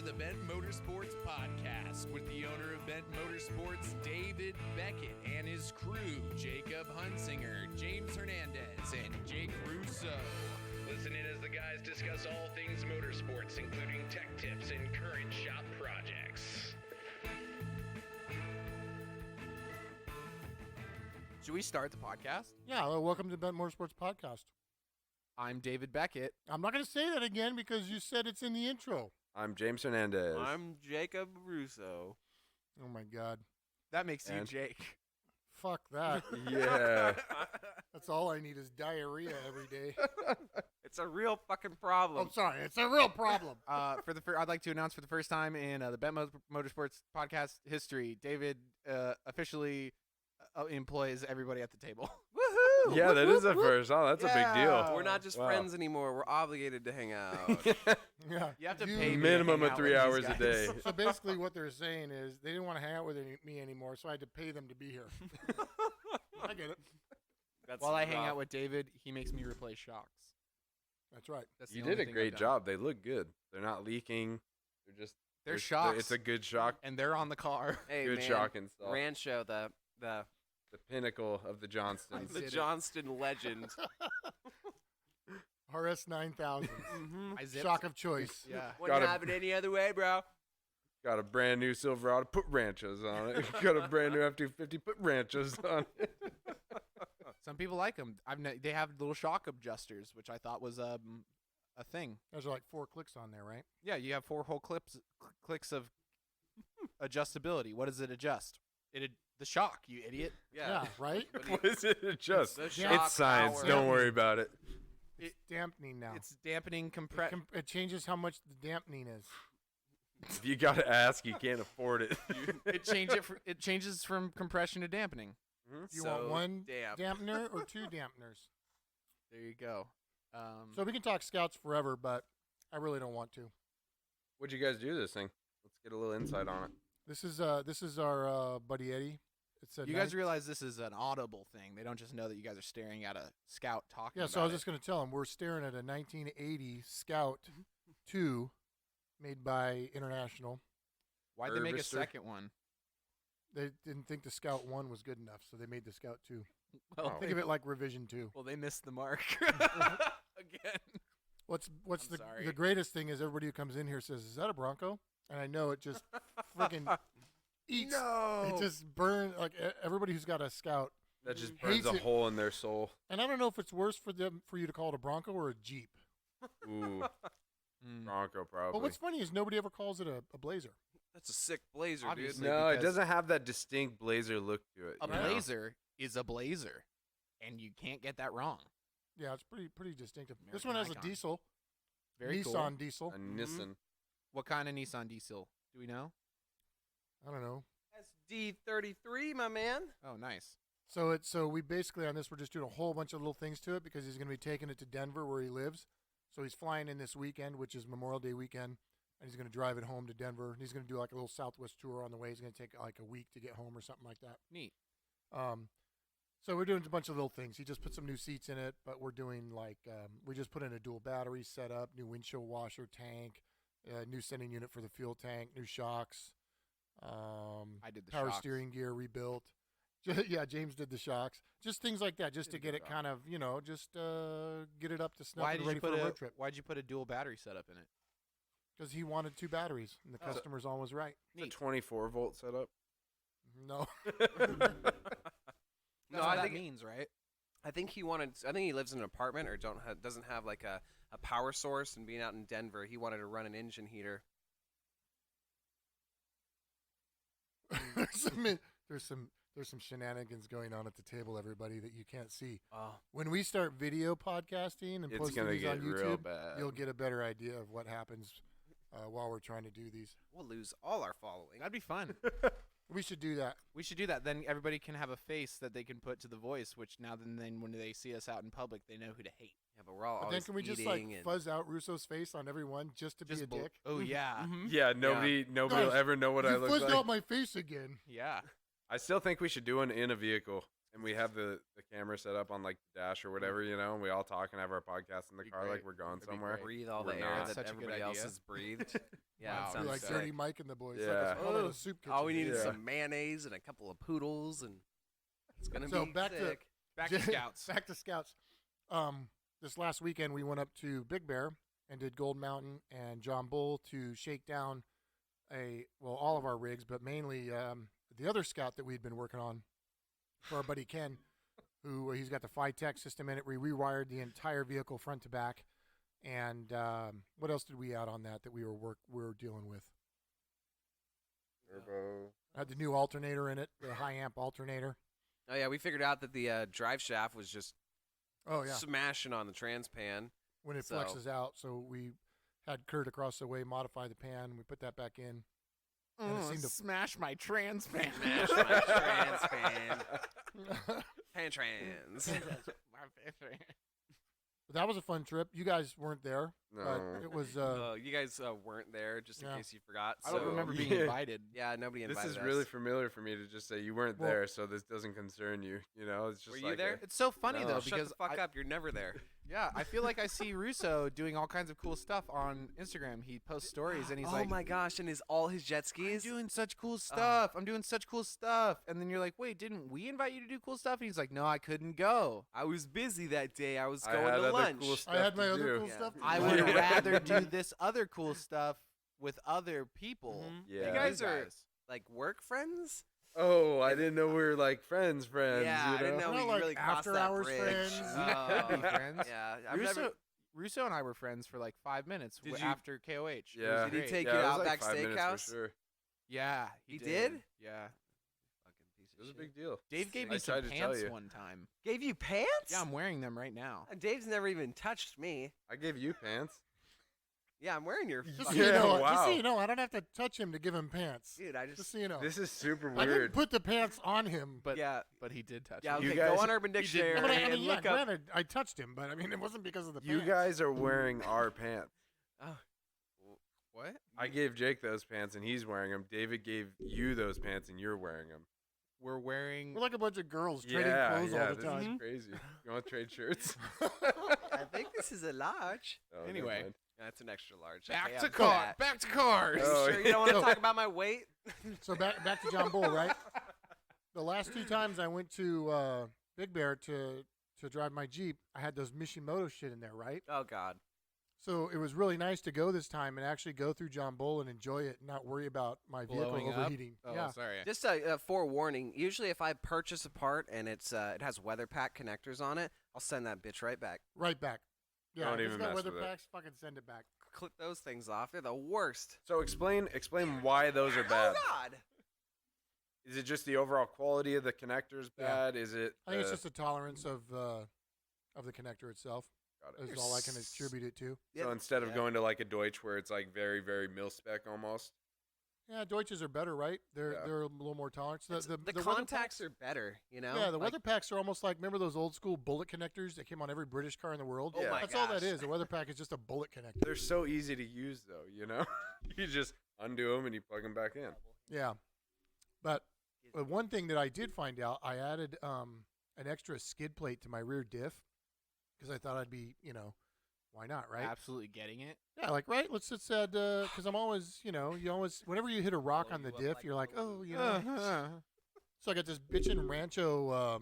to the Bent Motorsports Podcast with the owner of Bent Motorsports, David Beckett, and his crew, Jacob Hunsinger, James Hernandez, and Jake Russo. Listen in as the guys discuss all things motorsports, including tech tips and current shop projects. Should we start the podcast? Yeah, well, welcome to the Bent Motorsports Podcast. I'm David Beckett. I'm not going to say that again because you said it's in the intro. I'm James Hernandez. I'm Jacob Russo. Oh, my God. That makes you And- Jake. Fuck that. Yeah. That's all I need is diarrhea every day. It's a real fucking problem. I'm sorry. It's a real problem. I'd like to announce for the first time in the Bent Motorsports podcast history, David officially employs everybody at the table. Woohoo! Yeah, that is a first. Oh, that's a big deal. We're not just Wow. friends anymore. We're obligated to hang out. Yeah. You have to You- pay me to Minimum hang of out 3 with hours these a guys. day. So basically what they're saying is they didn't want to hang out with me anymore, so I had to pay them to be here. I get it. That's While I hang rough. out with David, he makes me replace shocks. That's right. That's the You only did a thing great I've done. job. They look good. They're not leaking. They're shocks, It's a good shock. and they're on the car. Hey, Good man, shock install. Rancho, the The pinnacle of the Johnstons. the did it. Johnston legend. RS 9000. Mm-hmm. I zipped. Shock of choice. Yeah. Wouldn't Gotta- have it any other way, bro. Got a brand new Silverado. Put ranchos on it. Got a brand new F-250. Put ranchos on it. Some people like them. They have little shock adjusters, which I thought was a thing. There's like 4 clicks on there, right? Yeah, you have 4 whole clicks of adjustability. What does it adjust? The shock, you idiot. Yeah. right? But What is it? Adjust. The It's shock science. power. Don't worry about it. It's dampening now. It's dampening It changes how much the dampening is. If you got to ask, you can't afford it. It changes from compression to dampening. Do you So want one damp. dampener or 2 dampeners? There you go. So we can talk Scouts forever, but I really don't want to. What'd you guys do this thing? Let's get a little insight on it. This is our buddy Eddie. It's a you guys realize this is an audible thing. They don't just know that you guys are staring at a Scout talking Yeah, about so I was it. just going to tell him we're staring at a 1980 Scout 2 made by International. Why'd they make a Harvester. second one? They didn't think the Scout 1 was good enough, so they made the Scout 2. Well, Oh. Think of it like revision 2. well, they missed the mark again. What's I'm the sorry. greatest thing is everybody who comes in here says, "Is that a Bronco?" And I know it just freaking eats. No. It just burns like everybody who's got a Scout. That just Hates burns a it. hole in their soul. And I don't know if it's worse for you to call it a Bronco or a Jeep. Ooh, Mm. Bronco probably. But what's funny is nobody ever calls it a Blazer. That's a sick blazer, Obviously. dude. No, it because- doesn't have that distinct blazer look to it. A you know? blazer is a blazer, and you can't get that wrong. Yeah, it's pretty distinctive. This American one has icon. a diesel, Very Nissan cool. diesel. A Nissan. What kind of Nissan diesel? Do we know? I don't know. SD33, my man. Oh, nice. So we basically on this we're just doing a whole bunch of little things to it because he's going to be taking it to Denver where he lives. So he's flying in this weekend, which is Memorial Day weekend, and he's going to drive it home to Denver. He's going to do like a little Southwest tour on the way. He's going to take like a week to get home or something like that. Neat. So we're doing a bunch of little things. He just put some new seats in it, but we're doing like we just put in a dual battery setup, new windshield washer tank, new sending unit for the fuel tank, new shocks. I did the power shocks. steering gear rebuilt. Yeah, James did the shocks. Just things like that, just to Did get the it kind of, just get it up to snuff Why and did ready you for put a road trip. Why'd you put a dual battery setup in it? Because he wanted 2 batteries, and the Oh. customer's always right. It's a 24-volt setup. No. That's No, what I that think means, right? I think he lives in an apartment or doesn't have like a power source, and being out in Denver, he wanted to run an engine heater. There's some shenanigans going on at the table, everybody, that you can't see. Oh, When we start video podcasting and It's posting gonna these on get real YouTube, bad. you'll get a better idea of what happens while we're trying to do these. we'll lose all our following. That'd be fun. We should do that. We should do that. Then everybody can have a face that they can put to the voice, which then when they see us out in public, they know who to hate. Yeah, but we're all But then always can we just eating like and fuzz out Russo's face on everyone just to be a dick? Oh, yeah. Yeah, nobody will Guys, ever know what I you look fuzzed like. out my face again. Yeah. I still think we should do one in a vehicle. and we have the camera set up on like the dash or whatever, and we all talk and have our podcast in the Be car great. like we're going That'd be somewhere. great. Breathe all We're the air not. that Such a good everybody else idea. has breathed. Yeah, Wow. it Be sounds like sick. Dirty Mike and the boys. Yeah. Like a, Oh, soup kitchen. all we need is Yeah. some mayonnaise and a couple of poodles, and it's gonna So be back to- sick. Back to Scouts. Back to Scouts. This last weekend we went up to Big Bear and did Gold Mountain and John Bull to shake down all of our rigs, but mainly the other Scout that we'd been working on for our buddy Ken, who he's got the Phi-Tech system in it. We rewired the entire vehicle front to back. And what else did we add on that we were dealing with? Turbo. Had the new alternator in it, the high amp alternator. Oh yeah, we figured out that the drive shaft was just Oh yeah, smashing on the trans pan. when it so- flexes out. So we had Kurt across the way modify the pan. We put that back in. And it seemed to- smash my trans pan. Smash my trans pan. Pan trans. But that was a fun trip. You guys weren't there, No. but it was. You guys weren't there, just in Yeah. case you forgot. I don't so- remember being Yeah. invited. Yeah, nobody This invited is us. really familiar for me to just say you weren't Well- there, so this doesn't concern you. It's just Were you like there? It's so funny No. though Shut because the fuck up. You're never there. yeah, I feel like I see Russo doing all kinds of cool stuff on Instagram. He posts stories and he's oh like, my gosh! And all his jet I'm skis. doing such cool stuff. I'm doing such cool stuff. And then you're like, wait, didn't we invite you to do cool stuff? And he's like, no, I couldn't go. I was busy that day. I was I going had to other lunch. cool stuff I had my to other do. cool Yeah. stuff. I to would do. rather do this other cool stuff with other people. Mhm. Yeah. than You guys you are like work friends. Oh, I didn't know we were like friends. Yeah, I didn't know We're we not like really crossed after that hours bridge. friends. We could be friends. Yeah, I've Russo, never. Russo and I were friends for like 5 minutes Did you- after KOH. It was Yeah. Did he great. take yeah, you it was Outback like 5 minutes Steakhouse? for sure. Yeah, He did? Yeah. Fucking piece It of was a shit. big deal. Dave gave I me some tried to tell pants you. one time. Gave you pants? Yeah, I'm wearing them right now. Dave's never even touched me. I gave you pants. Yeah, I'm wearing your. Just fucking- so you know, wow. just so you know, I don't have to touch him to give him pants. Dude, I Just just. so you know, This is super I didn't weird. put the pants on him. But Yeah. but he did touch Yeah, me. You okay, guys- go on Urban Dictionary I mean, and yeah, look up. granted, I touched him, but I mean, it wasn't because of the You pants. guys are wearing our pants. Oh, What? I gave Jake those pants and he's wearing them. David gave you those pants and you're wearing them. We're wearing. We're like a bunch of girls trading Yeah, clothes yeah, all the this time. is crazy. You want to trade shirts? I think this is a large. Oh, never Anyway. mind. That's an extra large. Back Okay, to I'm car. fat. Back to cars. Oh, Sure, you don't want to So- talk about my weight? So back to John Bull, right? The last 2 times I went to Big Bear to drive my Jeep, I had those Mishimoto shit in there, right? Oh God. So it was really nice to go this time and actually go through John Bull and enjoy it and not worry about my vehicle Blowing up? overheating. Oh, yeah. sorry. Just a forewarning. Usually, if I purchase a part and it has weather pack connectors on it, I'll send that bitch right back. Right back. Yeah, Don't if even it's got mess weather with it. packs, fucking send it back. Clip those things off. They're the worst. So explain why those are bad. Oh God. Is it just the overall quality of the connectors Yeah. bad? Is it? I think it's just a tolerance of the connector itself. Got it. Is all I can attribute it to. So instead of Yeah. going to like a Deutsch where it's like very, very mil spec almost. Yeah, Deutsches are better, right? They're Yeah. they're a little more tolerant. So The weather contacts packs- are better, you know? Yeah, the Like, weather packs are almost like, remember those old school bullet connectors that came on every British car in the world? Oh Yeah. my That's all that gosh. is. A weather pack is just a bullet connector. They're so easy to use though, you know? You just undo them and you plug them back in. Yeah. But one thing that I did find out, I added an extra skid plate to my rear diff because I thought I'd be, why not, right? Absolutely getting it. Yeah, like, right? Let's just add, because I'm always, you always, whenever you hit a rock on the diff, you're like, oh, So I got this bitchin' Rancho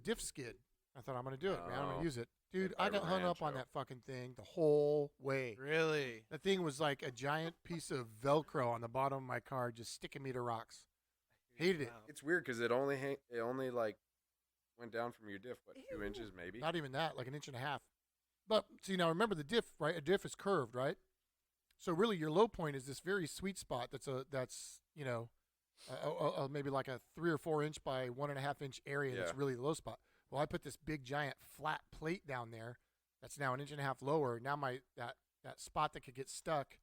diff skid. I thought I'm going to do it, man. I'm going Oh. to use it. Dude, By I got hung up on Rancho. that fucking thing the whole way. Really? That thing was like a giant piece of Velcro on the bottom of my car, just sticking me to rocks. Hated it. It's weird because it only like went down from your diff, what, 2 inches maybe? Not even that, like an inch and a half. But see, now remember the diff, right? A diff is curved, right? So really, your low point is this very sweet spot. That's maybe like a 3 or 4 inch by 1.5 inch area. That's Yeah. really the low spot. Well, I put this big giant flat plate down there. That's now an inch and a half lower. Now that spot that could get stuck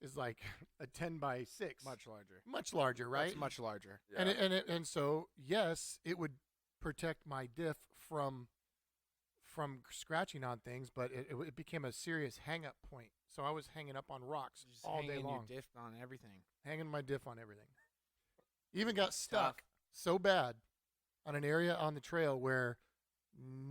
is like a 10 by 6. Much larger. Much larger, right? That's much larger. Yeah. And so yes, it would protect my diff from scratching on things, but it became a serious hang up point. So I was hanging up on rocks Just all day hanging long, your diff on everything. hanging my diff on everything. Even got Tough. stuck so bad. on an area on the trail where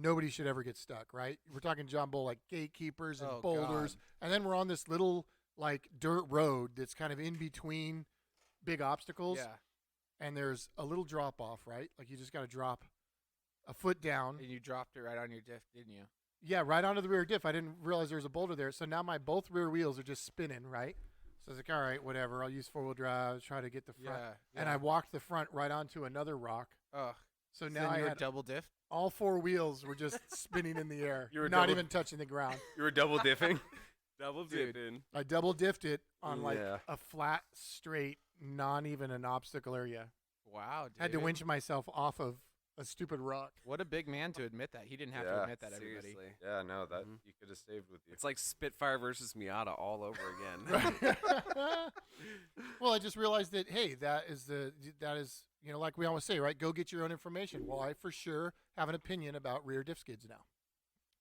nobody should ever get stuck, right? We're talking John Bull, like gatekeepers and Oh, boulders. God. And then we're on this little, like, dirt road that's kind of in between big obstacles. Yeah. And there's a little drop off, right? Like, you just got to drop a foot down. And you dropped it right on your diff, didn't you? Yeah, right onto the rear diff. I didn't realize there was a boulder there. So now my both rear wheels are just spinning, right? So I was like, all right, whatever. I'll use four-wheel drive, try to get the front. Yeah. And I walked the front right onto another rock. Ugh. So So now then I you were had double diff. all four wheels were just spinning in the air, You were not double- even touching the ground. You were double diffing. Double Dude. dipping. I double diffed it on like Yeah. a flat, straight, not even an obstacle area. Wow, dude. Had to winch myself off of a stupid rock. What a big man to admit that. He didn't have to Yeah. admit that, everybody. Seriously. Yeah, no, that Mhm. you could have saved with you. It's like Spitfire versus Miata all over again. Well, I just realized that that is like we always say, right? Go get your own information. Well, I for sure have an opinion about rear diff skids now.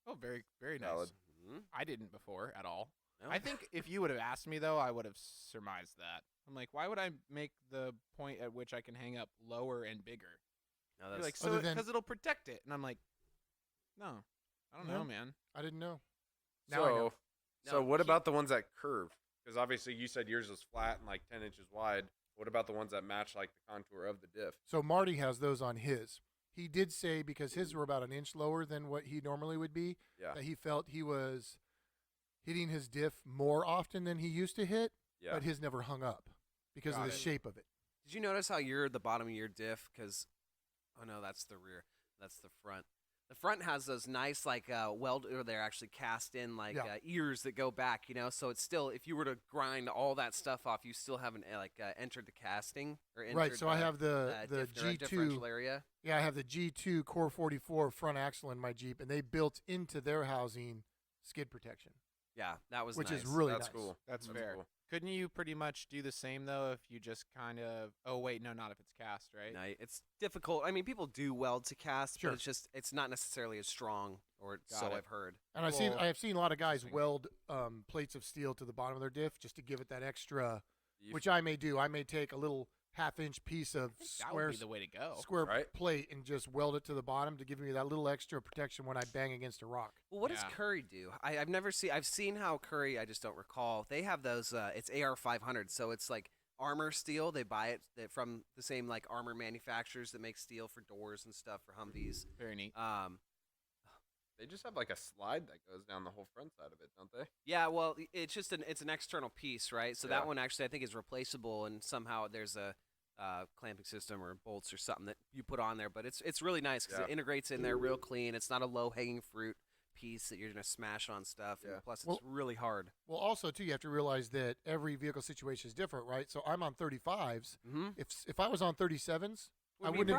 Oh, very, very nice. Valid. Mhm. I didn't before at all. No. I think if you would have asked me, though, I would have surmised that. I'm like, why would I make the point at which I can hang up lower and bigger? No, You're that's like, Other so than- because it'll protect it. And I'm like, no, I don't No. know, man. I didn't know. Now I know. So No, what keep- about the ones that curve? Because obviously you said yours was flat and like 10 inches wide. What about the ones that match like the contour of the diff? So Marty has those on his. He did say because his were about an inch lower than what he normally would be, Yeah. that he felt he was hitting his diff more often than he used to hit, Yeah. but his never hung up because Got of the it. shape of it. Did you notice how you're the bottom of your diff? Because, oh no, that's the rear. That's the front. The front has those nice or they're actually cast in Yeah. ears that go back. So it's still, if you were to grind all that stuff off, you still haven't entered the casting or entered Right. So I have the differential G2. area. Yeah, I have the G2 Core 44 front axle in my Jeep, and they built into their housing skid protection, Yeah, that was which nice. is really That's nice. cool. That's That's fair. cool. Couldn't you pretty much do the same, though, if you just kind of. Oh, wait, no, not if it's cast, right? No, it's difficult. I mean, people do weld to cast, Sure. but it's not necessarily as strong, or Got so it. I've heard. And Well, I have seen a lot of guys interesting. weld plates of steel to the bottom of their diff just to give it that extra, You- which I may do. I may take a little half-inch piece of I think that would square be the way to go. square Right. plate and just weld it to the bottom to give me that little extra protection when I bang against a rock. Well, what does Yeah. Curry do? I've never seen. I've seen how Curry. I just don't recall. They have those. It's AR 500, so it's like armor steel. They buy it from the same like armor manufacturers that make steel for doors and stuff for Humvees. Very neat. They just have like a slide that goes down the whole front side of it, don't they? Yeah, well, it's just it's an external piece, right? So Yeah. that one actually I think is replaceable, and somehow there's a clamping system or bolts or something that you put on there. But it's really nice because it Yeah. integrates in there real clean. It's not a low hanging fruit piece that you're gonna smash on stuff. Yeah. And plus, it's Well- really hard. Well, also too, you have to realize that every vehicle situation is different, right? So I'm on 35s. Mm-hmm. If I was on 37s, I wouldn't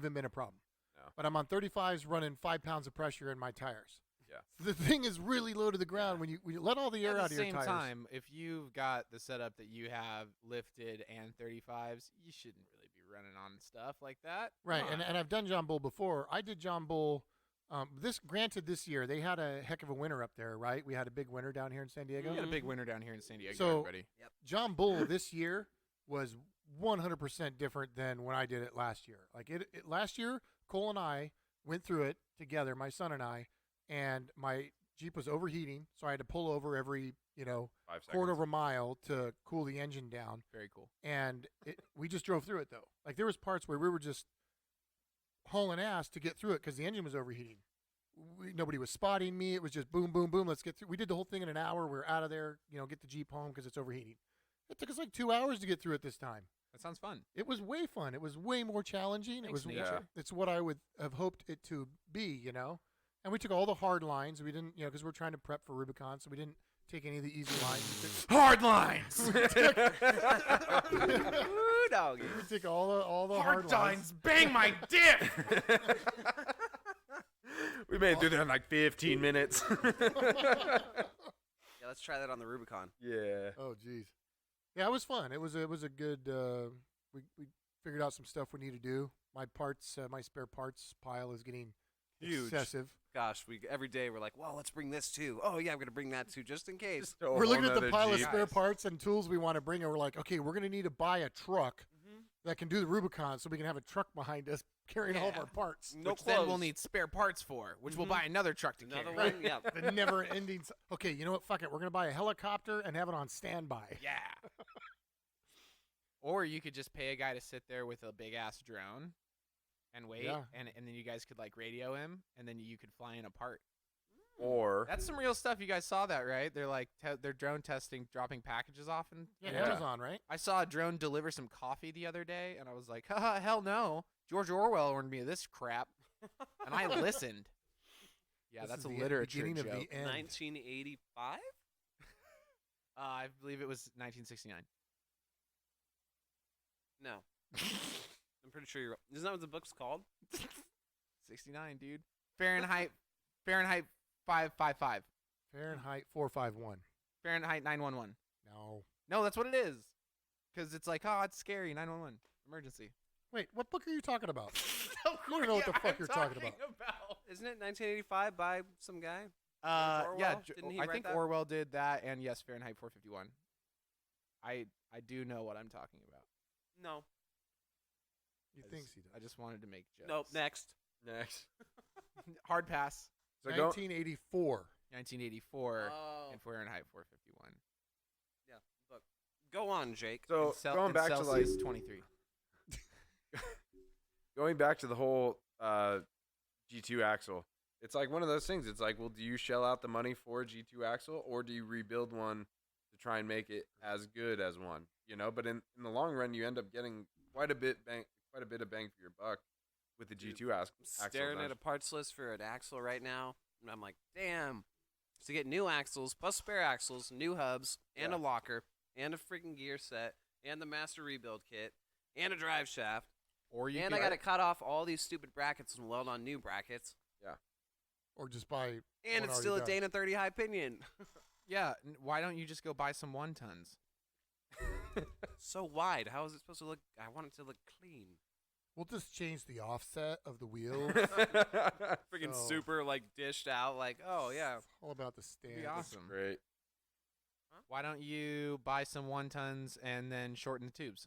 have been a problem. No. But I'm on 35s running 5 pounds of pressure in my tires. Yeah. The thing is really low to the ground when you let all the air At out the of your same tires. time, if you've got the setup that you have lifted and 35s, you shouldn't really be running on stuff like that. Right, Come and on. I've done John Bull before. I did John Bull. This year they had a heck of a winter up there, right? We had a big winter down here in San Diego. we had a big winter down here in San Diego, So- everybody. John Bull this year was 100% different than when I did it last year. Like last year, Cole and I went through it together, my son and I, and my Jeep was overheating, so I had to pull over every 5 seconds. quarter of a mile to cool the engine down. Very cool. And we just drove through it though. Like there was parts where we were just hauling ass to get through it because the engine was overheating. Nobody was spotting me. It was just boom, boom, boom. Let's get through. We did the whole thing in an hour. We're out of there. Get the Jeep home because it's overheating. It took us like 2 hours to get through it this time. That sounds fun. It was way fun. It was way more challenging. Thanks, it was nature. It's what I would have hoped it to be, And we took all the hard lines. We didn't, because we're trying to prep for Rubicon, so we didn't take any of the easy lines. Hard lines. Ooh, doggy. We took all the hard lines. Bang my dick. We made it through there in like 15 minutes. Yeah, let's try that on the Rubicon. Yeah. Oh, geez. Yeah, it was fun. It was a good. We figured out some stuff we need to do. My spare parts pile is getting Huge. excessive. Gosh, every day we're like, well, let's bring this too. Oh yeah, I'm gonna bring that too, just in case. We're looking at the pile of Jeep. spare parts and tools we want to bring, and we're like, okay, we're gonna need to buy a truck that can do the Rubicon, so we can have a truck behind us carrying all of Yeah. our parts. No which then we'll clothes. need spare parts for, which we'll Mhm. buy another truck to Another carry. one. Yeah. The never-ending. Okay, you know what? Fuck it. We're gonna buy a helicopter and have it on standby. Yeah. Or you could just pay a guy to sit there with a big ass drone and wait, Yeah. and then you guys could like radio him, and then you could fly in a part. Or That's some real stuff. You guys saw that, right? They're like they're drone testing, dropping packages off, and Yeah, Yeah. Amazon, right? I saw a drone deliver some coffee the other day, and I was like, haha, hell no. George Orwell warned me of this crap, and I listened. Yeah, This that's is a the literature beginning joke. of the end. 1985. I believe it was 1969. No. I'm pretty sure you're. Isn't that what the book's called? 69, dude. Fahrenheit 555. Fahrenheit 451. Fahrenheit 911. No. No, that's what it is. Because it's like, oh, it's scary. 911. Emergency. Wait, what book are you talking about? You don't know what the fuck you're talking about. Isn't it 1985 by some guy? Yeah, Orwell? Didn't he I write think that? Orwell did that, and yes, Fahrenheit 451. I do know what I'm talking about. No. He I thinks just- he does. I just wanted to make jokes. Nope. Next. next. Hard pass. So go, 1984. 1984 Oh. and Fahrenheit 451. Yeah. Look. Go on, Jake. so going back to like Celsius 23. going back to the whole G2 axle. It's like one of those things. It's like, well, do you shell out the money for a G2 axle, or do you rebuild one to try and make it as good as one? You know, but in the long run, you end up getting quite a bit of bang for your buck with the G2 axle. I'm staring at a parts list for an axle right now, and I'm like, damn. To get new axles, plus spare axles, new hubs, and Yeah. a locker, and a freaking gear set, and the master rebuild kit, and a drive shaft, Or you and could, I got to cut off all these stupid brackets and weld on new brackets, Or just buy. and one it's still a already done. Dana 30 high pinion. Yeah, why don't you just go buy some 1-tons? So wide. How is it supposed to look? I want it to look clean. We'll just change the offset of the wheels. Freaking So- super like dished out. Like, oh yeah. It's all about the It'd stand. be awesome. Great. Why don't you buy some 1-tons and then shorten the tubes?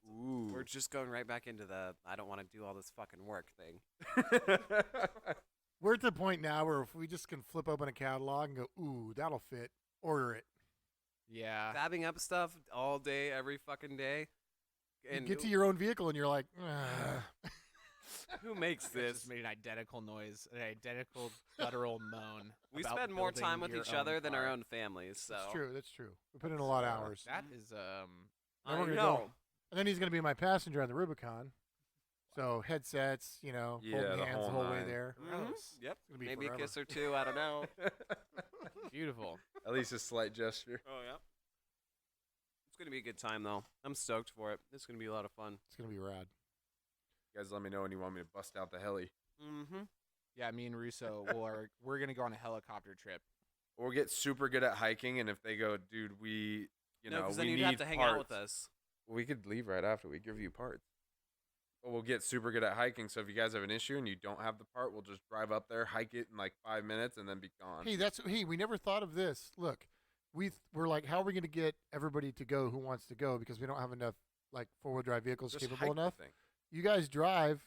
Ooh. We're just going right back into the I don't want to do all this fucking work thing. We're at the point now where if we just can flip open a catalog and go, ooh, that'll fit, order it. Yeah. Fabbing up stuff all day, every fucking day. You get to your own vehicle and you're like, who makes It this? just made an identical noise, an identical guttural moan. We about spend more building time with your each own other than our car. own families. So That's true. That's true. We put in a lot of hours. That is I Then we're gonna know. go- And then he's going to be my passenger on the Rubicon. So headsets, you know, Yeah, holding the hands the whole whole way nine. there. Mhm. Gross. Yep. It's gonna be Maybe forever. a kiss or two. I don't know. beautiful. At least a slight gesture. Oh yeah. It's gonna be a good time though. I'm stoked for it. It's gonna be a lot of fun. It's going to be rad. You guys let me know when you want me to bust out the heli. Mm-hmm. Yeah, me and Russo we're gonna go on a helicopter trip. Or we'll get super good at hiking, and if they go, dude, we, you No, know, because we then you'd need have to hang parts. out with us. We could leave right after we give you parts. But we'll get super good at hiking, so if you guys have an issue and you don't have the part, we'll just drive up there, hike it in like 5 minutes, and then be gone. Hey, we never thought of this. Look, we're like, how are we going to get everybody to go who wants to go because we don't have enough like 4-wheel drive vehicles Just capable hike the enough. thing. You guys drive,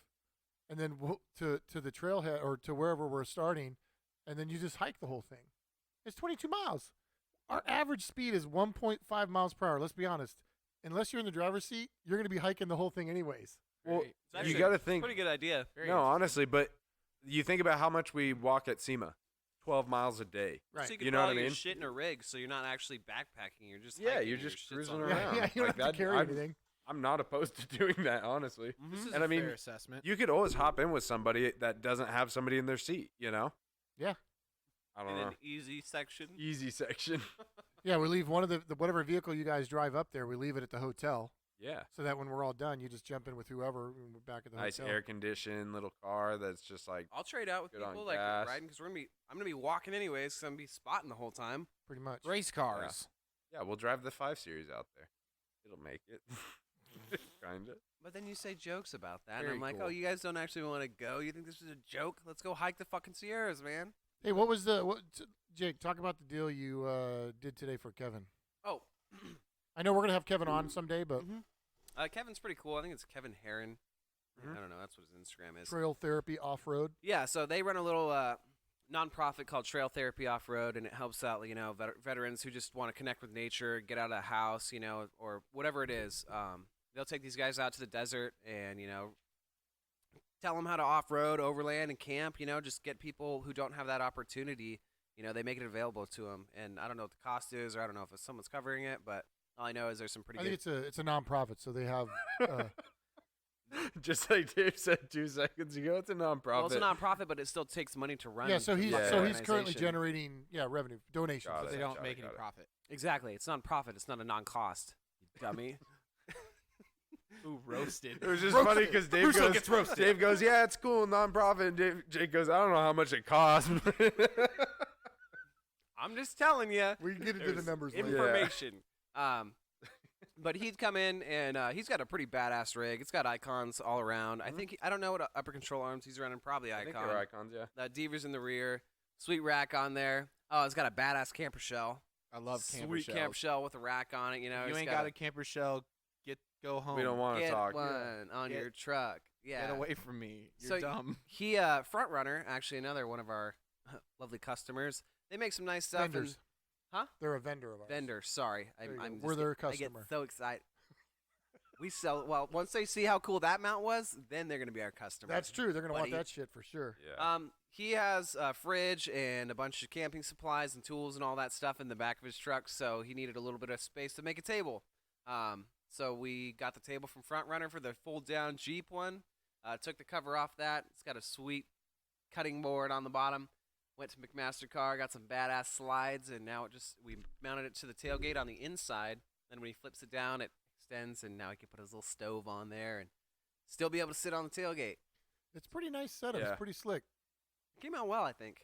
and then to the trailhead or to wherever we're starting, and then you just hike the whole thing. It's 22 miles. Our average speed is 1.5 miles per hour. Let's be honest. Unless you're in the driver's seat, you're going to be hiking the whole thing anyways. Well, Great. It's actually you got to a think. Pretty good idea. Very No, interesting. honestly, but you think about how much we walk at SEMA 12 miles a day. Right. So you, can You know put what all I your mean? shit in a rig, so you're not actually backpacking. You're just Yeah, hiking you're and your just shit's cruising on around. the Yeah, ground. you don't Like have that- to carry I'm- anything. I'm not opposed to doing that, honestly. Mhm. This is And a I mean, fair assessment. You could always hop in with somebody that doesn't have somebody in their seat, you know? Yeah. I don't in know. an easy section. Easy section. Yeah, we leave one of the whatever vehicle you guys drive up there. We leave it at the hotel Yeah. so that when we're all done, you just jump in with whoever and we're back at the Nice hotel. air conditioned little car that's just like, I'll trade out with Good on people like gas. riding because I'm gonna be walking anyways. Because I'm gonna be spotting the whole time. Pretty much. Race cars. yeah, we'll drive the 5 Series out there. It'll make it. kind of. But then you say jokes about that, and Very I'm like, cool. oh, you guys don't actually want to go? You think this is a joke? Let's go hike the fucking Sierras, man. Hey, Jake? Talk about the deal you did today for Kevin. Oh, I know we're gonna have Kevin on someday, but Mhm. Kevin's pretty cool. I think it's Kevin Heron. Mhm. I don't know. That's what his Instagram is. Trail Therapy Off-Road. Yeah, so they run a little nonprofit called Trail Therapy Off-Road, and it helps out, veterans who just want to connect with nature, get out of the house, or whatever it is. They'll take these guys out to the desert and, tell them how to off-road, overland, and camp, just get people who don't have that opportunity, they make it available to them. And I don't know what the cost is, or I don't know if someone's covering it, but all I know is there's some pretty I good... think it's a nonprofit, so they have. Just like Dave said 2 seconds ago, it's a nonprofit. Well, it's a nonprofit, but it still takes money to run. Yeah, so he's Yeah. so he's currently organization. generating revenue donations. Got So it. they don't got make it, any got it. profit. Exactly. It's non-profit. It's not a non-cost. You dummy. Ooh, roasted. It was just Roasted. funny because Dave Russo goes, gets roasted. Dave goes, yeah, it's cool, nonprofit. And Jake goes, I don't know how much it costs. I'm just telling you. We can get into the There's numbers later. information. But he'd come in and he's got a pretty badass rig. It's got icons all around. I don't know what upper control arms he's running. Probably I think icon. they're icons, yeah. Deaver's in the rear. Sweet rack on there. Oh, it's got a badass camper shell. I love camper Sweet shells. camper shell with a rack on it. If It's you ain't got got a camper shell, go home. We don't want to get talk. one on Get- your truck. Yeah. Get away from me. You're So dumb. He front runner, actually another one of our lovely customers. They make some nice stuff. Vendors. Huh? They're a vendor of ours. Vendor, sorry. There you go. I'm We're just their I customer. get so excited. We sell once they see how cool that mount was, then they're gonna be our customer. That's true. They're gonna want Buddy. that shit for sure. Yeah. He has a fridge and a bunch of camping supplies and tools and all that stuff in the back of his truck, so he needed a little bit of space to make a table. So we got the table from Front Runner for the fold down Jeep one. Took the cover off that. It's got a sweet cutting board on the bottom. Went to McMaster Car, got some badass slides, and now we mounted it to the tailgate on the inside. Then when he flips it down, it extends, and now he can put his little stove on there and still be able to sit on the tailgate. It's pretty nice setup. Yeah. It's pretty slick. Came out well, I think.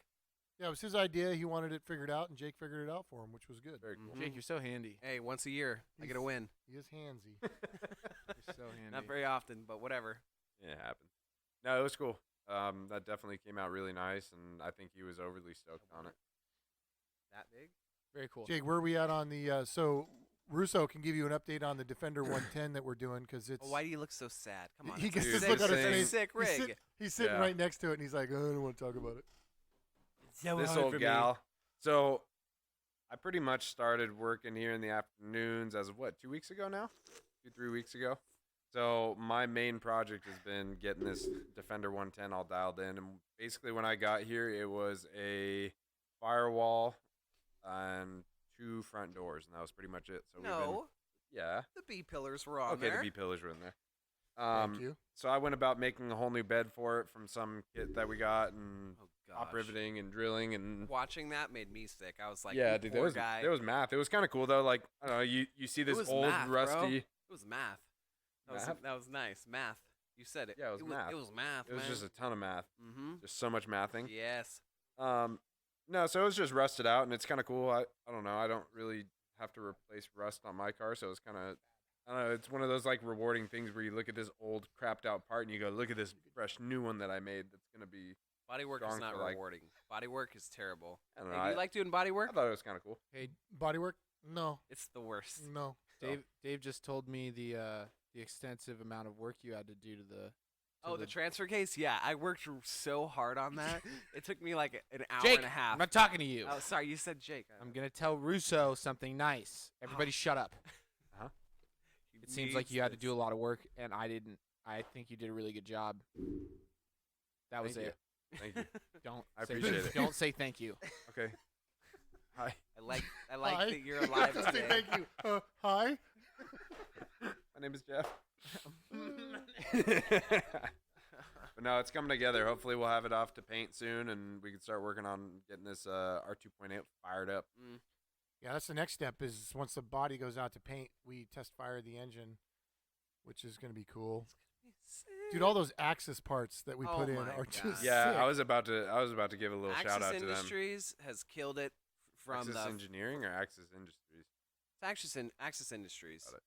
Yeah, it was his idea. He wanted it figured out, and Jake figured it out for him, which was good. Very cool. Jake, you're so handy. Hey, once a year, I get a He's- win. He is handsy. You're so handy. Not very often, but whatever. Yeah, it happened. No, it was cool. That definitely came out really nice, and I think he was overly stoked on it. That big? Very cool. Jake, where are we at on the? So Russo can give you an update on the Defender 110 that we're doing because it's. Oh, why do you look so sad? Come on. He it's gets a this sick- look on his sick- face. Sick rig. He's sitting Yeah. right next to it, and he's like, "Oh, I don't want to talk about it." This old gal. So I pretty much started working here in the afternoons as of 2 weeks ago now? 2-3 weeks ago. So my main project has been getting this Defender 110 all dialed in. And basically when I got here, it was a firewall and 2 front doors, and that was pretty much it. So No, yeah. the B pillars were on Okay, there. the B pillars were in there. Thank you. So I went about making a whole new bed for it from some kit that we got, and Oh top gosh. riveting and drilling and Watching that made me sick. I was like, yeah, you dude, poor there was guy. math. It was kind of cool though. Like I don't know, you see this was old math, bro. rusty. It was math. Math? That was nice. Math. You said it. Yeah, it was math. It was math. It was just a ton of math, Mm-hmm. just so much mathing. Yes. No, so it was just rusted out, and it's kind of cool. I don't know. I don't really have to replace rust on my car, so it's kind of. I don't know. It's one of those like rewarding things where you look at this old crapped out part and you go, "Look at this fresh new one that I made. That's gonna be." Body work is Strong not for, like- rewarding. Body work is terrible. I don't Hey, know. do you like doing body I work? thought it was kind of cool. Hey, Bodywork? No, It's the worst. no. Dave just told me the extensive amount of work you had to do to the. Oh, the transfer case? Yeah, I worked so hard on that. It took me like an hour Jake, and a half. I'm not talking to you. Oh, sorry, you said Jake. I'm gonna tell Russo something nice. Everybody, shut up. He It seems like needs you had to this. do a lot of work, and I didn't. I think you did a really good job. That was Thank it. you. Thank you. Don't. I say appreciate thank- it. Don't say thank you. Okay. Hi. I like Hi. that you're alive Just say today. thank you. Hi. My name is Jeff. But no, it's coming together. Hopefully, we'll have it off to paint soon, and we can start working on getting this R2.8 fired up. Yeah, that's the next step. Is once the body goes out to paint, we test fire the engine, which is going to be cool. Dude, all those Axis parts that we Oh put in my are God. just Yeah, sick. I was about to give a little Axis shout out to them. Industries has killed it from Axis the Engineering or Axis Industries. Axis Industries. Got it.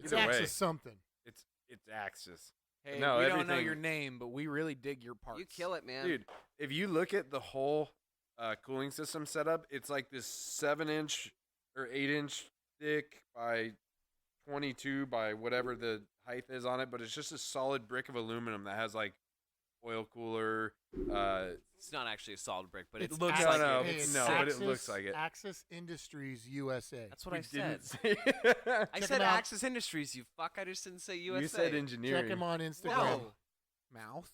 It's Either way, Axis something. it's Axis. Hey, No, we don't know everything- your name, but we really dig your parts. You kill it, man. Dude, if you look at the whole cooling system setup, it's like this 7-inch or 8-inch thick by 22 by whatever the height is on it, but it's just a solid brick of aluminum that has like oil cooler. It's not actually a solid brick, but it It's looks Axis- like no, it. hey, it's- it's no, but it Axis- looks like it. Axis Industries USA. That's what I said. didn't say I Check said 'em out. Axis Industries, you fuck. I just didn't say USA. You said engineering. Check him on Instagram. No. Mouth.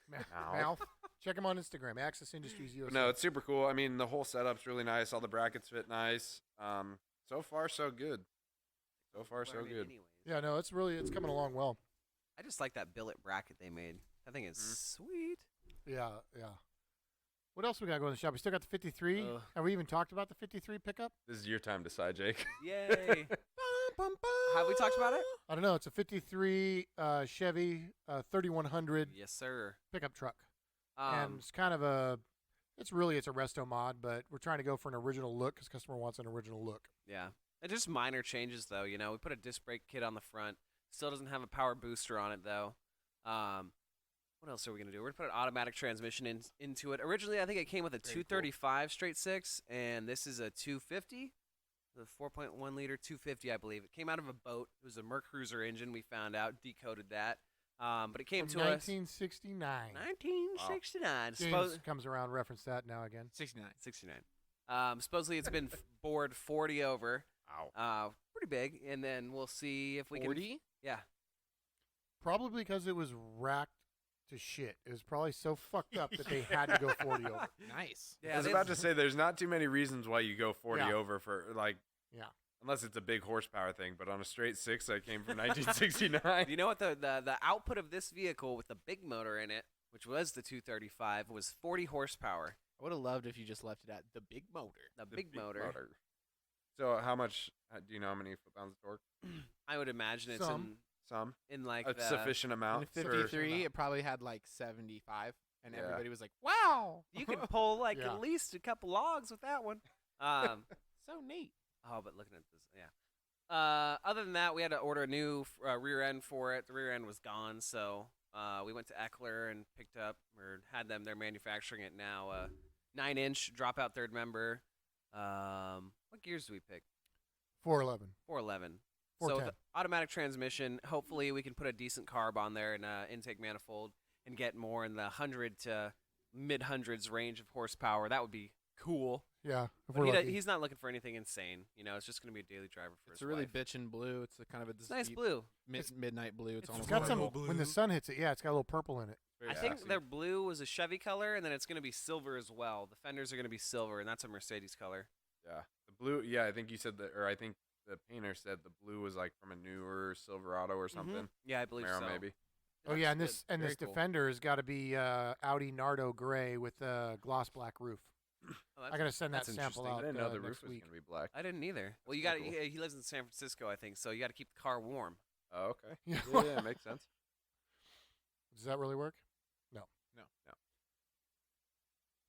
Mouth. Check him on Instagram. Axis Industries USA. But no, it's super cool. I mean, the whole setup's really nice. All the brackets fit nice. So far, so good. So far, so Learn it good. anyways. Yeah, no, it's coming along well. I just like that billet bracket they made. That thing is sweet. Yeah. What else we got going in the shop? We still got the 53. Ugh. Have we even talked about the 53 pickup? This is your time to decide, Jake. Yay. Have we talked about it? I don't know. It's a 53 Chevy 3100 Yes, sir. pickup truck. And Um, it's kind of a, it's a resto mod, but we're trying to go for an original look because customer wants an original look. yeah. And just minor changes, though. You know, we put a disc brake kit on the front. Still doesn't have a power booster on it, though. What else are we going to do? We're going to put an automatic transmission into it. Originally, I think it came with a Very cool. 235 straight six, and this is a 250. The 4.1 liter 250, I believe. It came out of a boat. It was a Mercruiser engine, we found out, decoded that. But it came From to us 1969. 1969. James comes around, reference that now again. 69. 69. Supposedly it's been bored 40 over. Ow. Pretty big. And then we'll see if we can. 40? Yeah. Probably because it was racked to shit. It was probably so fucked up that they had to go 40 over. Nice. Yeah, I was they've- about to say there's not too many reasons why you go 40 Yeah. over for like Yeah. unless it's a big horsepower thing, but on a straight six that came from 1969. You know what? The output of this vehicle with the big motor in it, which was the 235, was 40 horsepower. I would have loved if you just left it at the big motor. The The big motor. So how much do you know how many foot-pounds of torque? I would imagine it's Some. Some. in like A the, sufficient In amount. the for- 53, it probably had like 75, and Yeah. everybody was like, "Wow, You could pull like Yeah. at least a couple logs with that one. so neat." Oh, but looking at this, yeah. Other than that, we had to order a new rear end for it. The rear end was gone, so we went to Eckler and picked up, or had them. They're manufacturing it now. 9-inch dropout third member. What gears do we pick? 411. 411. So 410. with automatic transmission, hopefully we can put a decent carb on there and intake manifold and get more in the 100 to mid hundreds range of horsepower. That would be cool. Yeah. If But we're lucky. he's not looking for anything insane. You know, it's just going to be a daily driver for It's his a really wife. bitchin' blue. It's a kind of a It's nice deep blue. midnight blue. It's, it's almost It's got some, purple. when the sun hits it, yeah, it's got a little purple in it. Very I think classy. their blue was a Chevy color, and then it's going to be silver as well. The fenders are going to be silver, and that's a Mercedes color. Yeah. The blue. Yeah, I think you said that, or I think the painter said the blue was like from a newer Silverado or something. Yeah, I believe Camaro so. maybe. It Oh yeah, looks and good. this Very cool. Defender has got to be Audi Nardo gray with a gloss black roof. Oh, I got to send that that's sample interesting. out I didn't know the next roof was week. gonna be black. I didn't either. Well, you That's got pretty cool. he lives in San Francisco, I think, so you got to keep the car warm. Oh, okay. Yeah. Yeah, makes sense. Does that really work? No. No.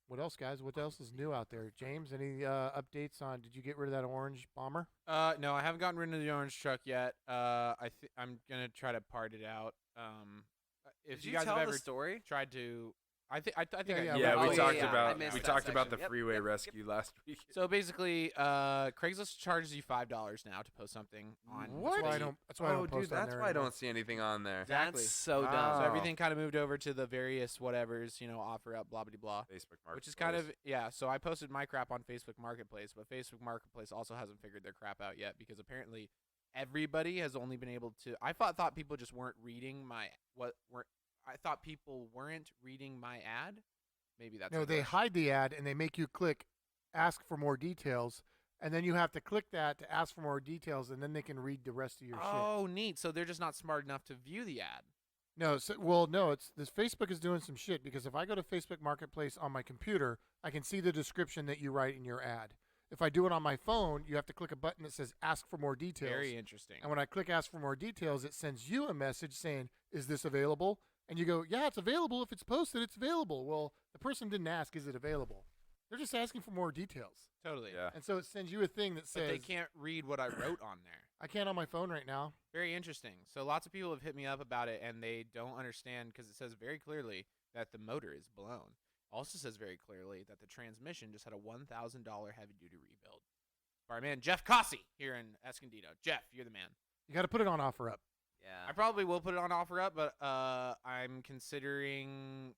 What else, guys? What else is new out there? James, any updates on? Did you get rid of that orange bomber? No, I haven't gotten rid of the orange truck yet. I'm gonna try to part it out. If Did you you guys tell have the ever story? tried to, I think I Yeah, I yeah, Yeah, Oh, we yeah, talked yeah, I about missed we that talked about the section. Yep, freeway yep, yep. rescue last week. So basically, Craigslist charges you $5 now to post something on. What? That's why I Facebook. don't. That's why I don't Oh, post dude, on that's there why I anymore. don't see anything on there. Exactly. That's so Wow. dumb. So everything kind of moved over to the various whatevers, offer up, blah blah blah. Facebook Marketplace. Which is kind of So I posted my crap on Facebook Marketplace, but Facebook Marketplace also hasn't figured their crap out yet because apparently everybody has only been able to. I thought people just weren't reading I thought people weren't reading my ad. Maybe that's No, a they glitch. hide the ad and they make you click ask for more details, and then you have to click that to ask for more details, and then they can read the rest of your shit. Oh, neat. So they're just not smart enough to view the ad. No, no, it's this Facebook is doing some shit because if I go to Facebook Marketplace on my computer, I can see the description that you write in your ad. If I do it on my phone, you have to click a button that says ask for more details. Very interesting. And when I click ask for more details, it sends you a message saying, "Is this available?" And you go, "Yeah, it's available. If it's posted, it's available." Well, the person didn't ask, "Is it available?" They're just asking for more details. Totally. Yeah. And so it sends you a thing that But says, they can't read what I wrote on there. I can't on my phone right now. Very interesting. So lots of people have hit me up about it, and they don't understand because it says very clearly that the motor is blown. Also says very clearly that the transmission just had a $1,000 heavy-duty rebuild. By our man Jeff Cossey here in Escondido. Jeff, you're the man. You got to put it on OfferUp. Yeah. I probably will put it on OfferUp, but I'm considering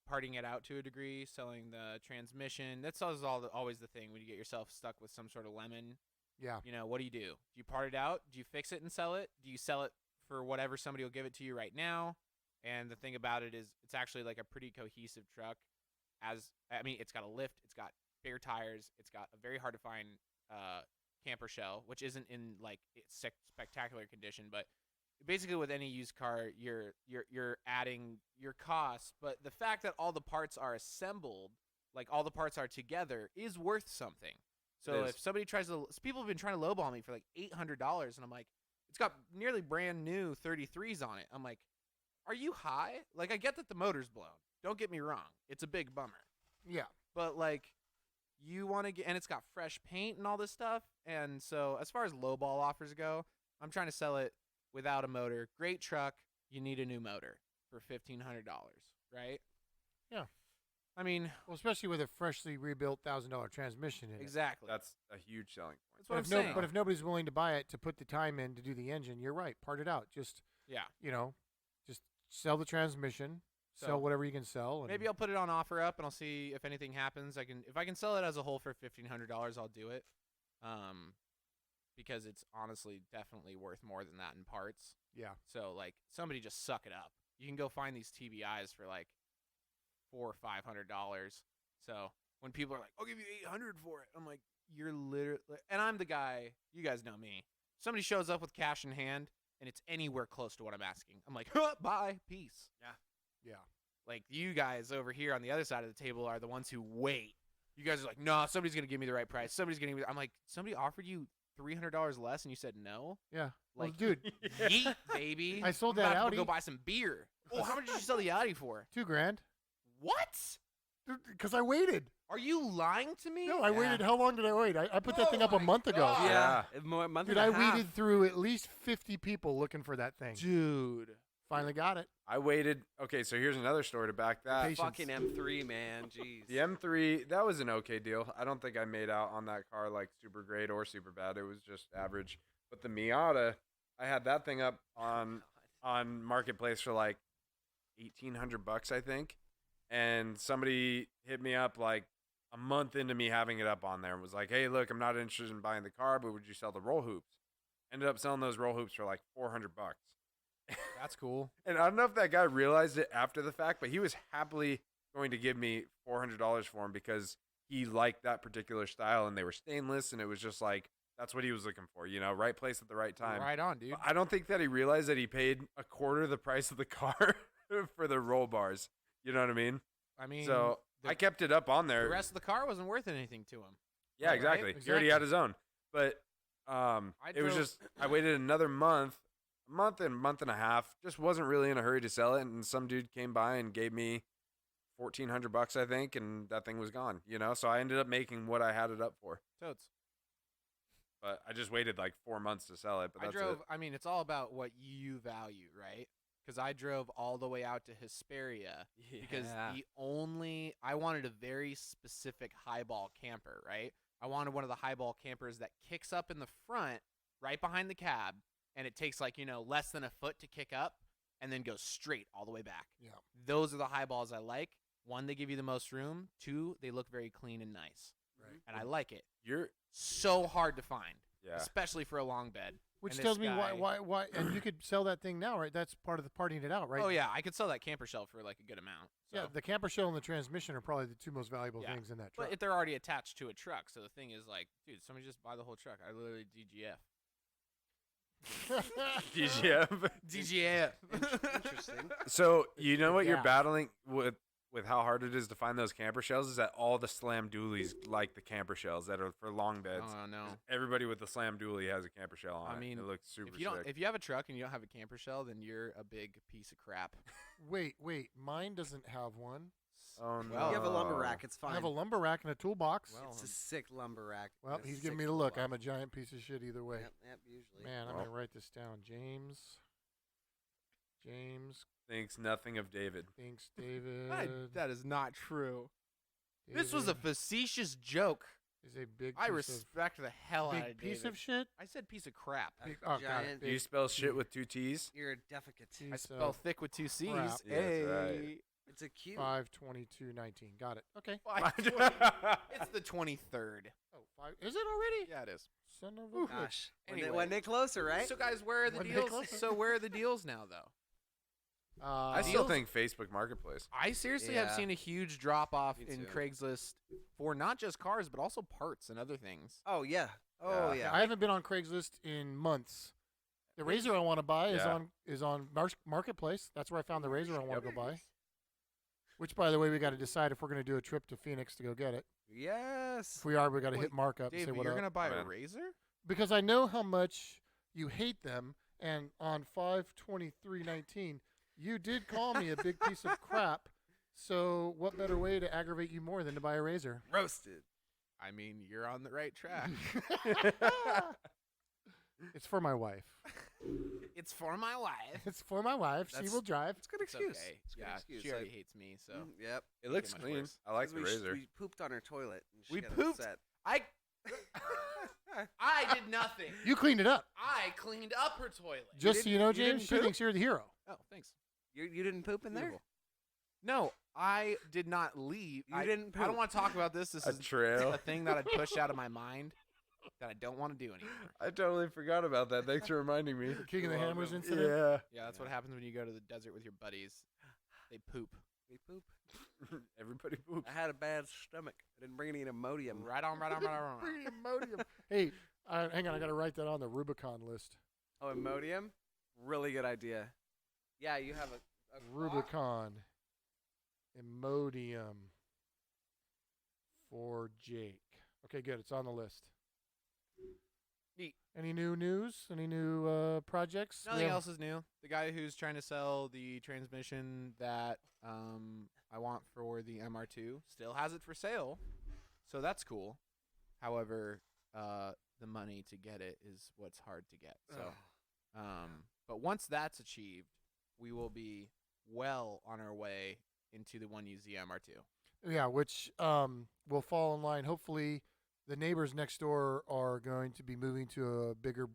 parting it out to a degree, selling the transmission. That's always the thing when you get yourself stuck with some sort of lemon. Yeah. You know, what do? Do you part it out? Do you fix it and sell it? Do you sell it for whatever somebody will give it to you right now? And the thing about it is it's actually like a pretty cohesive truck. It's got a lift, it's got bare tires, it's got a very hard to find camper shell, which isn't in like spectacular condition, but basically with any used car you're adding your costs, but the fact that all the parts are assembled, like all the parts are together, is worth something. So if somebody people have been trying to lowball me for like $800, and I'm like, it's got nearly brand new 33s on it. I'm like, are you high? Like, I get that the motor's blown, don't get me wrong, it's a big bummer, Yeah. but like, you want to get, and it's got fresh paint and all this stuff. And so as far as lowball offers go, I'm trying to sell it without a motor. Great truck. You need a new motor for $1,500, right? Yeah. I mean, Well, especially with a freshly rebuilt $1,000 transmission in it. exactly. That's a huge selling point. That's what I'm saying. But if nobody's willing to buy it to put the time in to do the engine, you're right. Part it out. Just Yeah. just sell the transmission. So, Sell whatever you can sell. And maybe I'll put it on OfferUp and I'll see if anything happens. If I can sell it as a whole for $1,500, I'll do it. Because it's honestly definitely worth more than that in parts. Yeah. So like, somebody just suck it up. You can go find these TBIs for like $400 or $500. So when people are like, "I'll give you $800 for it," I'm like, you're literally. And I'm the guy. You guys know me. Somebody shows up with cash in hand and it's anywhere close to what I'm asking, I'm like, bye, peace. Yeah. Like, you guys over here on the other side of the table are the ones who wait. You guys are like, no, somebody's gonna give me the right price. Somebody's gonna give me. I'm like, somebody offered you $300 less and you said no. Yeah. Well, Like, dude, yeet, baby. I sold I'm that about to Audi. go buy some beer. Oh, how much did you sell the Audi for? $2,000. What? Because I waited. Are you lying to me? No, I Yeah. waited. How long did I wait? I put that Oh thing up a my month ago. God. Yeah. A month Dude, and I a half. weeded through at least 50 people looking for that thing. Dude. Finally got it. I waited. Okay, so here's another story to back that. Patience. Fucking M3, man. Jeez. The M3, that was an okay deal. I don't think I made out on that car like super great or super bad. It was just average. But the Miata, I had that thing up on Marketplace for like $1,800, I think. And somebody hit me up like a month into me having it up on there and was like, "Hey, look, I'm not interested in buying the car, but would you sell the roll hoops?" Ended up selling those roll hoops for like $400. That's cool. And I don't know if that guy realized it after the fact, but he was happily going to give me $400 for them because he liked that particular style and they were stainless, and it was just like, that's what he was looking for, right place at the right time. Right on, dude. But I don't think that he realized that he paid a quarter the price of the car for the roll bars. You know what I mean? I mean, So the, I kept it up on there. the rest of the car wasn't worth anything to him. Yeah, Right? exactly. He already had his own. But it was drove- just, I waited another month and a half. Just wasn't really in a hurry to sell it. And some dude came by and gave me $1,400, I think, and that thing was gone. So I ended up making what I had it up for. Totes. But I just waited like 4 months to sell it. But I that's drove. it. I mean, it's all about what you value, right? Because I drove all the way out to Hesperia because I wanted a very specific highball camper, right? I wanted one of the highball campers that kicks up in the front, right behind the cab, and it takes like less than a foot to kick up, and then goes straight all the way back. Yeah. Those are the highballs I like. One, they give you the most room. Two, they look very clean and nice, Right. and I like it. You're, So hard to find, yeah. especially for a long bed. Which And tells this me guy- why, and you could sell that thing now, right? That's part of the partying it out, right? Oh yeah, I could sell that camper shell for like a good amount. So. Yeah, the camper shell and the transmission are probably the two most valuable Yeah. things in that truck. But if they're already attached to a truck, so the thing is like, dude, somebody just buy the whole truck. I literally DGF. DGF. DGF. Interesting. So you know what Yeah. you're battling with how hard it is to find those camper shells is that all the slam dualies like the camper shells that are for long beds. Oh no. Everybody with the slam dually has a camper shell on I mean, it. It looks super If you don't, sick. if you have a truck and you don't have a camper shell, then you're a big piece of crap. wait, mine doesn't have one. Oh no. Well, You have a lumber rack. It's fine. I have a lumber rack and a toolbox. Well, It's a sick lumber rack. Well, and a he's giving sick me the look. toolbox. I'm a giant piece of shit either way. Yep, usually. Man, I'm Well. gonna write this down. James Thinks nothing of David. thinks David. that is not true. This was a David- facetious joke. Is a big. I piece respect the hell of, out big of piece David. of shit. I said piece of crap. Big, oh, got it. Giant- Do you Big spell shit P. with 2 T's? You're a defecate. I piece spell of thick with 2 C's. crap. Yeah, that's right. Hey. It's a cute. 5/22/19. Got it. Okay. 5/20. It's the 23rd. Oh, is it already? Yeah, it is. Son of a bitch. Gosh. Anyway. When they closer, right? So guys, where are the One day deals? closer. So where are the deals now, though? I still Deals- think Facebook Marketplace. I seriously have Yeah. seen a huge drop off Me in too. Craigslist for not just cars but also parts and other things. Oh yeah. Oh Yeah. yeah. I haven't been on Craigslist in months. The razor I want to buy is on Marketplace. That's where I found the razor I want to go buy. Which, by the way, we got to decide if we're going to do a trip to Phoenix to go get it. Yes. If we are, we got to Wait, hit markup and Dave, say what you're up. gonna buy a Man. razor? Because I know how much you hate them, and on 5/23/19, you did call me a big piece of crap. So what better way to aggravate you more than to buy a razor? Roasted. I mean, you're on the right track. It's for my wife. It's for my wife. It's for my wife. She That's- will drive. It's a good It's excuse. okay. It's a good Yeah, excuse. she already Like, hates me, so Yep. It looks much clean. worse. I like 'Cause the we, razor. we pooped on her toilet. And she We got pooped? upset. I I did nothing. You cleaned it up. I cleaned up her toilet. Just so you know, you didn't James, she poop? thinks you're the hero. Oh, thanks. You didn't poop in there? Beautiful. No, I did not leave. You I didn't I don't poop. want to talk about this. This A is trail. a thing that I pushed out of my mind that I don't want to do anymore. I totally forgot about that. Thanks for reminding me. The King of the You're Hammers welcome. incident. Yeah. Yeah, that's what happens when you go to the desert with your buddies. They poop. We poop. Everybody poops. I had a bad stomach. I didn't bring any Imodium. Right on, right on, right on. Right on. Bring Imodium. Hey, hang on. I got to write that on the Rubicon list. Oh, Imodium? Really good idea. Yeah, you have a clock. Rubicon. Imodium. For Jake. Okay, good. It's on the list. Neat. Any new news? Any new projects? We Nothing have- else is new. The guy who's trying to sell the transmission that I want for the MR2 still has it for sale, so that's cool. However, the money to get it is what's hard to get. So, but once that's achieved, we will be well on our way into the 1UZ MR2. Yeah, which will fall in line. Hopefully, the neighbors next door are going to be moving to a bigger,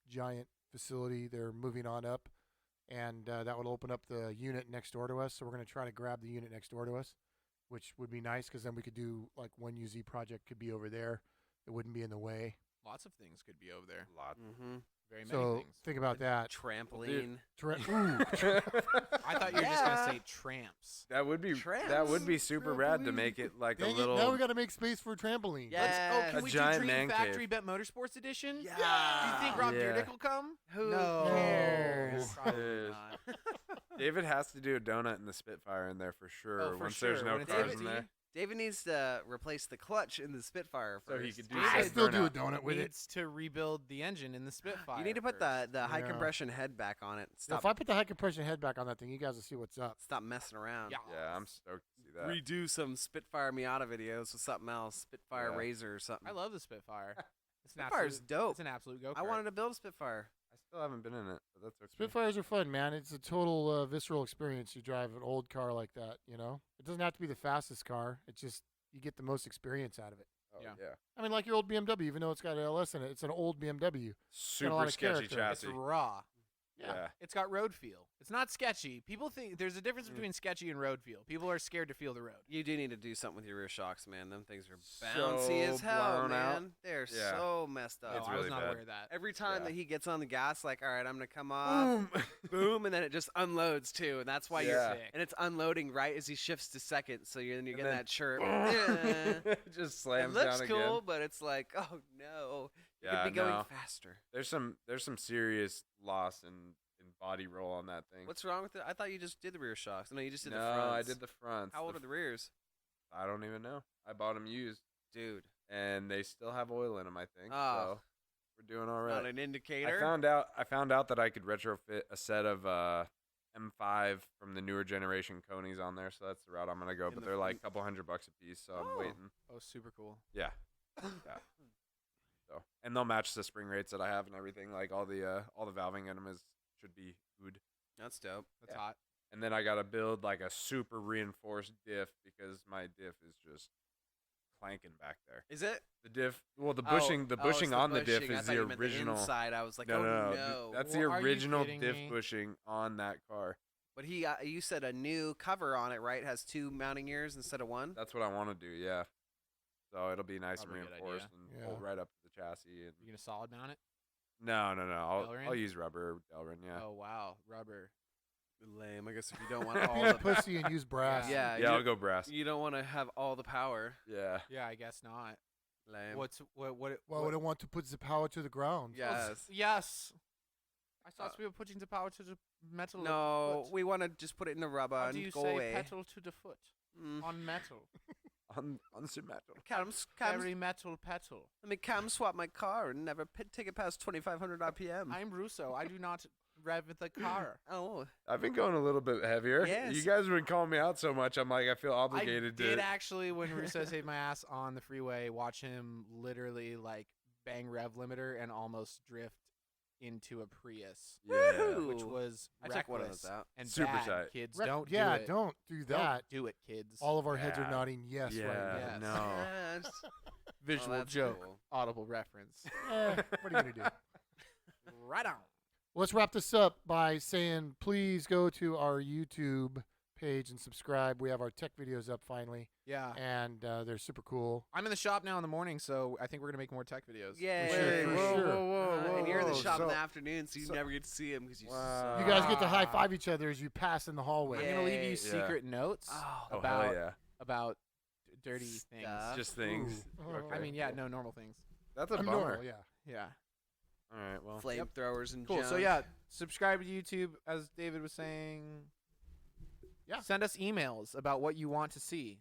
giant facility. They're moving on up, and that would open up the unit next door to us. So we're going to try to grab the unit next door to us, which would be nice because then we could do like 1UZ project could be over there. It wouldn't be in the way. Lots of things could be over there. Lot. Mm-hmm. Very many So things. think about that. Trampoline. Ooh. I thought you were just Yeah. gonna say tramps. That would be Trams. super rad to make it like Dang a it, little. now we got to make space for a trampoline. Yeah. Let's, A can we giant do Dream man Factory cave. Bet Motorsports Edition? Yeah. Do you think Rob Yeah. Dyrdek will come? Who No. cares? Probably Yes. not. David has to do a donut in the Spitfire in there for sure. Oh, for once sure. there's no When it's cars empty, in there. David needs to replace the clutch in the Spitfire So first. he could do I some still do a burnout. donut with it. needs to rebuild the engine in the Spitfire. You need to put the high Yeah. compression head back on it. So Stop, if I put the high compression head back on that thing, you guys will see what's up. stop messing around. Yeah. Yeah, I'm stoked to see that. Redo some Spitfire Miata videos with something else. Spitfire Yeah. Razor or something. I love the Spitfire. It's an Spitfire's absolute, dope. It's an absolute go. I wanted to build a Spitfire. I still haven't been in it, but that's okay. Spitfires are fun, man. It's a total visceral experience. You drive an old car like that, you know? It doesn't have to be the fastest car. It's just you get the most experience out of it. Oh, Yeah. yeah. I mean, like your old BMW, even though it's got an LS in it, it's an old BMW. lot Super of sketchy character. It's chassis. raw. Yeah. It's got road feel. It's not sketchy. People think there's a difference between sketchy and road feel. People are scared to feel the road. You do need to do something with your rear shocks, man. Them things are So bouncy as hell, blown out. man. They're Yeah. so messed up. No, It's I was really not bad. aware of that. Every time Yeah. that he gets on the gas, like, all right, I'm gonna come off, boom, and then it just unloads too, and that's why Yeah. you're. And it's unloading right as he shifts to second, so you're getting then that chirp. Yeah. It just It slams looks down cool, again. but it's like, oh no, you Yeah, could be going no. faster. There's some serious loss in body roll on that thing. What's wrong with it? I thought you just did the rear shocks. No, you just did no, the fronts. I did the fronts. How old are the rears, I don't even know. I bought them used, dude? and they still have oil in them. I think. Oh. So we're doing all Not right. an indicator. I found out that I could retrofit a set of M5 from the newer generation Conies on there, so that's the route I'm gonna go. In But the they're like a front. couple $100 a piece, so Oh. I'm waiting. Oh, super cool. Yeah. Yeah. So, and they'll match the spring rates that I have and everything. Like all the valving in them should be good. That's dope. That's Yeah. hot. And then I gotta build like a super reinforced diff because my diff is just clanking back there. Is it? The diff, well, the Oh, bushing, the oh, it's bushing on the diff bushing. I is thought the you meant original. The inside. I was like, no, oh no, no. That's Well, the are you original kidding diff me? bushing on that car. But you said a new cover on it, right? Has 2 mounting ears instead of 1. That's what I want to do. Yeah. So it'll be nice Probably a and good reinforced idea. and Yeah. hold right up to the chassis. And You gonna solid mount it? no. I'll Delrin? use rubber Delrin. Yeah. Oh wow, rubber. Lame. I guess if you don't want Be all a the pussy and use brass. yeah, Yeah, I'll go brass. you don't want to have all the power. Yeah. Yeah, I guess not. Lame. What? Well, we don't want to put the power to the ground. Yes. Yes. I thought we were putting the power to the metal. No, foot. we want to just put it in the rubber How and do you go say away. pedal to the foot Mm. on metal? On some metal. Very metal pedal. Let me cam swap my car and never take it past 2,500 RPM. I'm Russo. I do not rev the car. Oh, I've been going a little bit heavier. Yes. You guys have been calling me out so much. I'm like, I feel obligated I did to. actually, when Russo saved my ass on the freeway, watch him literally like bang rev limiter and almost drift into a Prius, Yeah. which was I took one of reckless those out. and Super bad. tight. Kids, Re- don't yeah, do it. don't do that. Don't do it, kids. All of our heads are Yeah. nodding yes Yeah. right Yes. No. Yes. Visual that's joke, cool. audible reference. now. What are you going to do? Right on. Let's wrap this up by saying please go to our YouTube page and subscribe. We have our tech videos up finally, Yeah. and they're super cool. I'm in the shop now in the morning, so I think we're gonna make more tech videos. Yay. should, for whoa, sure. whoa, whoa, and you're in the whoa. shop in the So- afternoon, so you so- never get to see him because you Wow. You guys get to high five each other as you pass in the hallway. I'm gonna leave you Yay. secret notes Oh, Oh, about hell yeah. about dirty things. Stuff. Just things. Ooh. Okay. I mean, yeah, no normal things. That's a I'm bummer. normal, yeah. Yeah. All right. Well. flamethrowers and Cool. So junk. yeah, subscribe to YouTube, as David was saying. Yeah. Send us emails about what you want to see.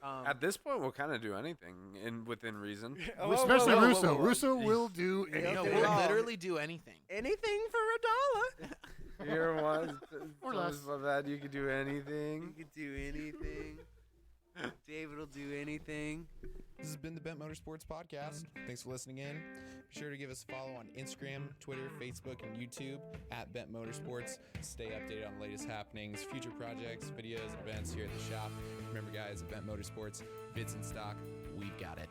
At this point, we'll kind of do anything within reason. Especially whoa, whoa, Russo. whoa, whoa. Russo will do no, anything. do we'll it all. literally do anything. Anything for $1. Here was Or less. of that. You could do You anything. could do anything. David will do anything. This has been the Bent Motorsports Podcast. Thanks for listening in. Be sure to give us a follow on Instagram, Twitter, Facebook, and YouTube at Bent Motorsports. Stay updated on the latest happenings, future projects, videos, events here at the shop. Remember, guys, at Bent Motorsports, bids in stock, we've got it.